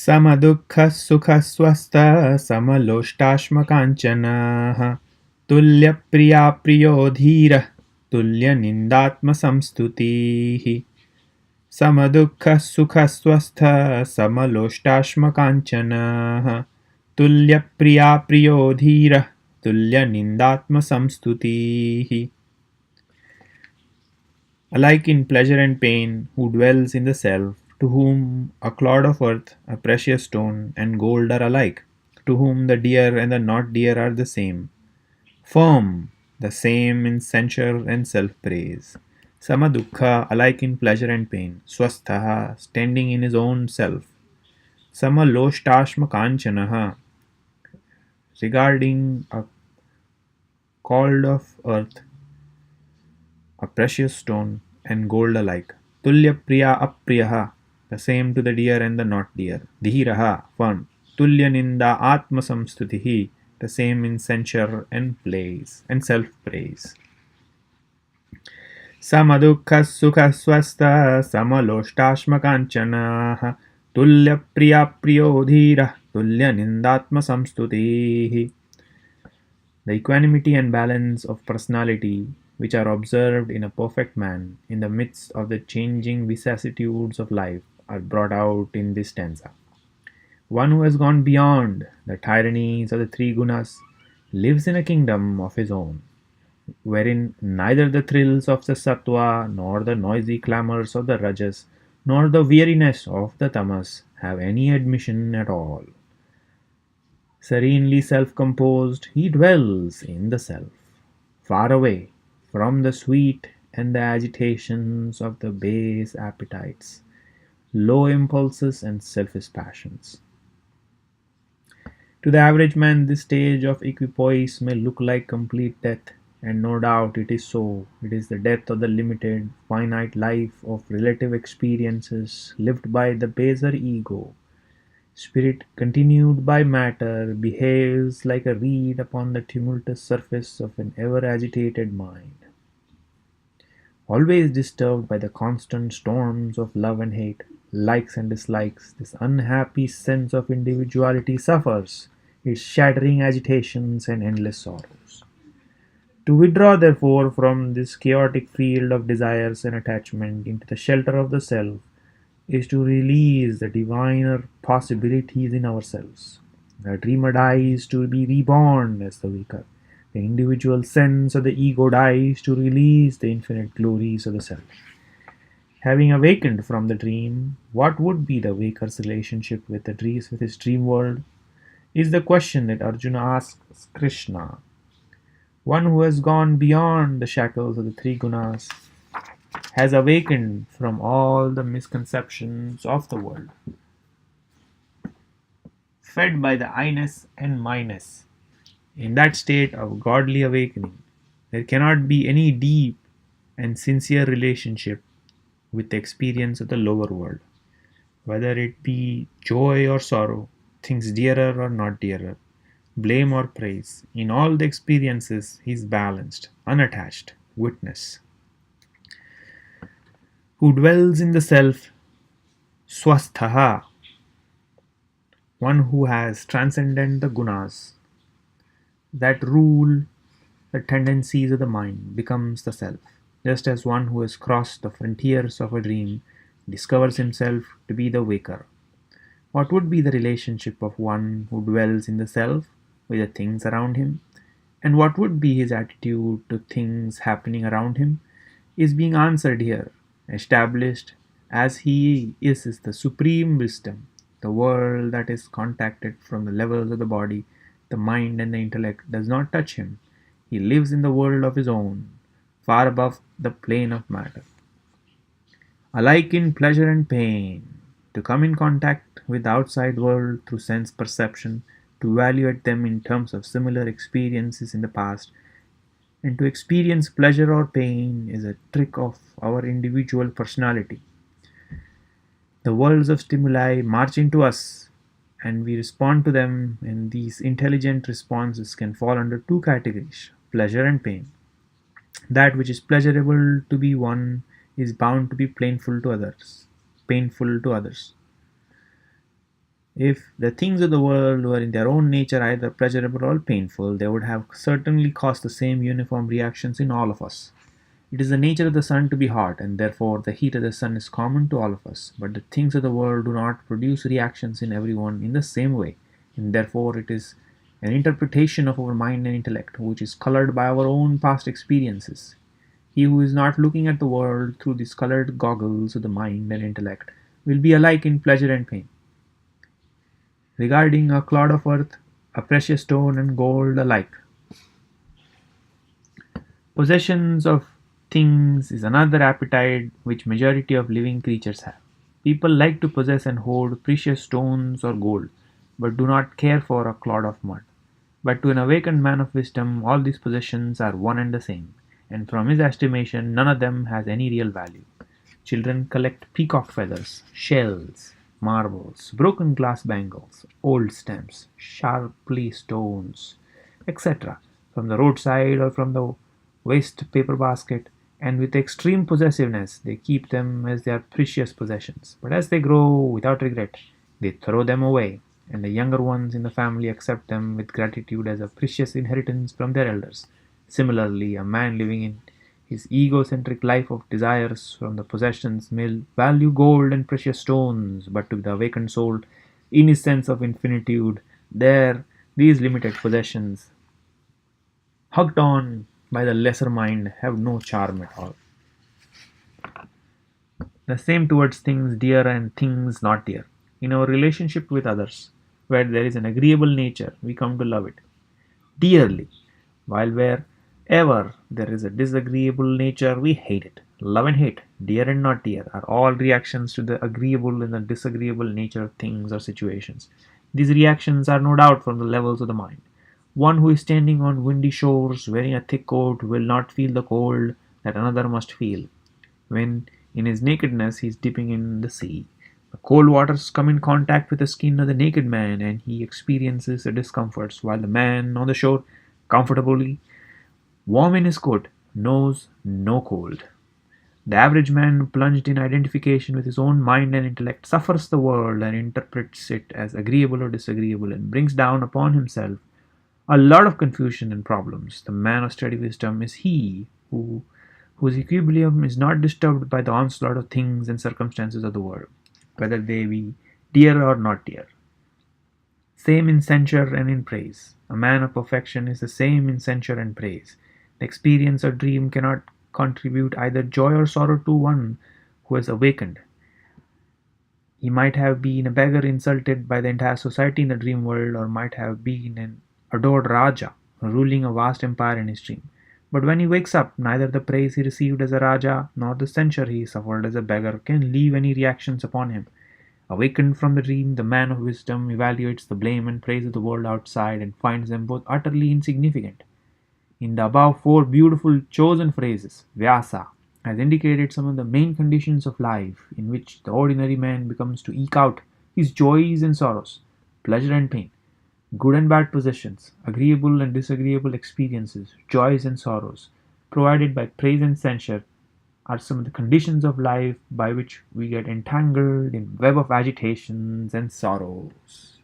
समदुःखः सुखस्वस्थः समलोष्टाश्मकाञ्चनः तुल्यप्रिया प्रियो धीरः तुल्यनिन्दात्मसंस्तुतिः समदुःखः सुखस्वस्थः समलोष्टाश्मकाञ्चनः तुल्यप्रिया प्रियो धीरः तुल्यनिन्दात्मसंस्तुतिः Alike in pleasure and pain, who dwells in the self, to whom a clod of earth, a precious stone, and gold are alike, to whom the dear and the not dear are the same, firm, the same in censure and self-praise. Samadukha, alike in pleasure and pain, swasthaha, standing in his own self, samaloshtashma kanchanaha, regarding a clod of earth, a precious stone, and gold alike. Tulya priya apriyaha, the same to the dear and the not dear. Dhiraha, firm. Tulya ninda atma samstutihi, the same in censure and praise and self-praise. Samadukha sukha swastha samaloshtasma kanchana tulya priya priyo dhira tulya nindatma samstutihi. The equanimity and balance of personality which are observed in a perfect man in the midst of the changing vicissitudes of life are brought out in this stanza. One who has gone beyond the tyrannies of the three gunas lives in a kingdom of his own, wherein neither the thrills of the sattva, nor the noisy clamors of the rajas, nor the weariness of the tamas have any admission at all. Serenely self-composed, he dwells in the self, far away from the sweet and the agitations of the base appetites, low impulses and selfish passions. To the average man, this stage of equipoise may look like complete death, and no doubt it is so. It is the death of the limited, finite life of relative experiences lived by the baser ego. Spirit, continued by matter, behaves like a reed upon the tumultuous surface of an ever-agitated mind. Always disturbed by the constant storms of love and hate, likes and dislikes, this unhappy sense of individuality suffers its shattering agitations and endless sorrows. To withdraw, therefore, from this chaotic field of desires and attachment into the shelter of the self is to release the diviner possibilities in ourselves. The dreamer dies to be reborn as the waker. The individual sense of the ego dies to release the infinite glories of the self. Having awakened from the dream, what would be the waker's relationship with the dreams, with his dream world, is the question that Arjuna asks Krishna. One who has gone beyond the shackles of the three gunas has awakened from all the misconceptions of the world, fed by the I-ness and my-ness. In that state of godly awakening, there cannot be any deep and sincere relationship with the experience of the lower world, whether it be joy or sorrow, things dearer or not dearer, blame or praise. In all the experiences, he is balanced, unattached, witness. Who dwells in the self, swasthaha, one who has transcended the gunas that rule the tendencies of the mind becomes the self, just as one who has crossed the frontiers of a dream discovers himself to be the waker. What would be the relationship of one who dwells in the self with the things around him? And what would be his attitude to things happening around him is being answered here. Established as he is the supreme wisdom, the world that is contacted from the levels of the body, the mind and the intellect does not touch him. He lives in the world of his own, far above the plane of matter. Alike in pleasure and pain, to come in contact with the outside world through sense perception, to evaluate them in terms of similar experiences in the past, and to experience pleasure or pain is a trick of our individual personality. The worlds of stimuli march into us and we respond to them, and these intelligent responses can fall under two categories: pleasure and pain. That which is pleasurable to be one is bound to be painful to others. If the things of the world were in their own nature either pleasurable or painful, they would have certainly caused the same uniform reactions in all of us. It is the nature of the sun to be hot, and therefore the heat of the sun is common to all of us. But the things of the world do not produce reactions in everyone in the same way, and therefore it is an interpretation of our mind and intellect, which is colored by our own past experiences. He who is not looking at the world through these colored goggles of the mind and intellect will be alike in pleasure and pain. Regarding a clod of earth, a precious stone, and gold alike, possessions of things is another appetite which majority of living creatures have. People like to possess and hold precious stones or gold, but do not care for a clod of mud. But to an awakened man of wisdom, all these possessions are one and the same, and from his estimation, none of them has any real value. Children collect peacock feathers, shells, marbles, broken glass bangles, old stamps, sharply stones, etc., from the roadside or from the waste paper basket, and with extreme possessiveness they keep them as their precious possessions. But as they grow without regret, they throw them away, and the younger ones in the family accept them with gratitude as a precious inheritance from their elders. Similarly, a man living in his egocentric life of desires from the possessions may value gold and precious stones, but to the awakened soul, in his sense of infinitude, there these limited possessions, hugged on by the lesser mind, have no charm at all. The same towards things dear and things not dear. In our relationship with others, where there is an agreeable nature, we come to love it dearly, while wherever there is a disagreeable nature, we hate it. Love and hate, dear and not dear, are all reactions to the agreeable and the disagreeable nature of things or situations. These reactions are no doubt from the levels of the mind. One who is standing on windy shores wearing a thick coat will not feel the cold that another must feel when in his nakedness he is dipping in the sea. The cold waters come in contact with the skin of the naked man and he experiences the discomforts, while the man on the shore, comfortably warm in his coat, knows no cold. The average man, plunged in identification with his own mind and intellect, suffers the world and interprets it as agreeable or disagreeable and brings down upon himself a lot of confusion and problems. The man of steady wisdom is he whose equilibrium is not disturbed by the onslaught of things and circumstances of the world, whether they be dear or not dear. Same in censure and in praise. A man of perfection is the same in censure and praise. The experience or dream cannot contribute either joy or sorrow to one who has awakened. He might have been a beggar insulted by the entire society in the dream world, or might have been an adored Raja ruling a vast empire in his dream. But when he wakes up, neither the praise he received as a Raja nor the censure he suffered as a beggar can leave any reactions upon him. Awakened from the dream, the man of wisdom evaluates the blame and praise of the world outside and finds them both utterly insignificant. In the above four beautiful chosen phrases, Vyasa has indicated some of the main conditions of life in which the ordinary man becomes to eke out his joys and sorrows, pleasure and pain, good and bad possessions, agreeable and disagreeable experiences, joys and sorrows, provided by praise and censure, are some of the conditions of life by which we get entangled in web of agitations and sorrows.